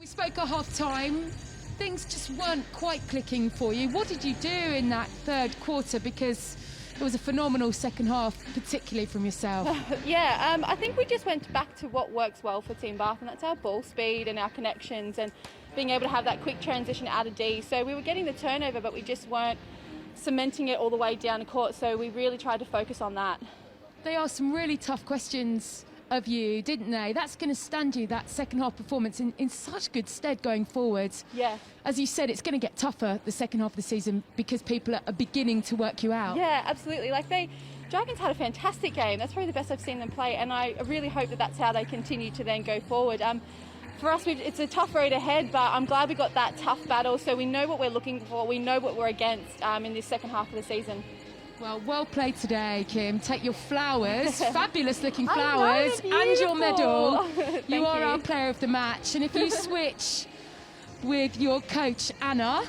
spoke at half-time. Things just weren't quite clicking for you. What did you do in that third quarter? Because it was a phenomenal second half, particularly from yourself. I think we just went back to what works well for Team Bath, and that's our ball speed and our connections and being able to have that quick transition out of D. So we were getting the turnover, but we just weren't cementing it all the way down the court. So we really tried to focus on that. They asked some really tough questions of you, didn't they? That's going to stand you, that second half performance, in such good stead going forward. Yeah. As you said, it's going to get tougher the second half of the season because people are beginning to work you out. Yeah, absolutely. Dragons had a fantastic game. That's probably the best I've seen them play, and I really hope that that's how they continue to then go forward. For us, it's a tough road ahead, but I'm glad we got that tough battle, so we know what we're looking for, we know what we're against in this second half of the season. Well played today, Kim. Take your flowers, fabulous looking flowers, and your medal. You are our player of the match. And if you switch with your coach, Anna,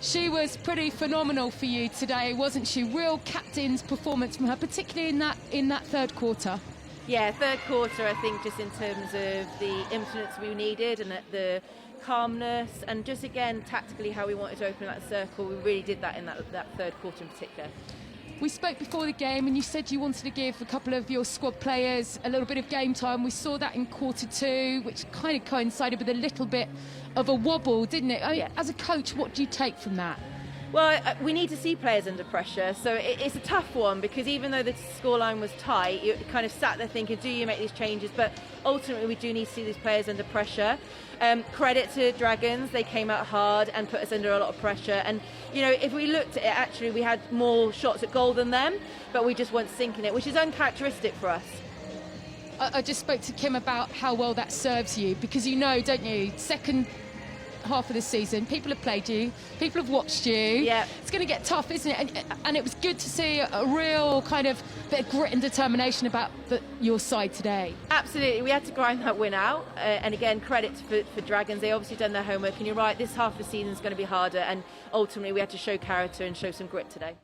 she was pretty phenomenal for you today, wasn't she? Real captain's performance from her, particularly in that third quarter. Yeah, third quarter, I think, just in terms of the influence we needed and the calmness and just, again, tactically how we wanted to open that circle. We really did that in that third quarter in particular. We spoke before the game and you said you wanted to give a couple of your squad players a little bit of game time. We saw that in quarter two, which kind of coincided with a little bit of a wobble, didn't it? Yeah. As a coach, what do you take from that? Well, we need to see players under pressure, so it's a tough one because even though the scoreline was tight, you kind of sat there thinking, do you make these changes? But ultimately we do need to see these players under pressure. Credit to Dragons, they came out hard and put us under a lot of pressure, and if we looked at it, actually we had more shots at goal than them, but we just weren't sinking it, which is uncharacteristic for us. I just spoke to Kim about how well that serves you, because don't you, second half of the season, people have played you, people have watched you. Yeah. It's going to get tough, isn't it? And it was good to see a real kind of bit of grit and determination about your side today. Absolutely, we had to grind that win out, and again, credit for Dragons. They obviously done their homework, and you're right, this half of the season is going to be harder, and ultimately we had to show character and show some grit today.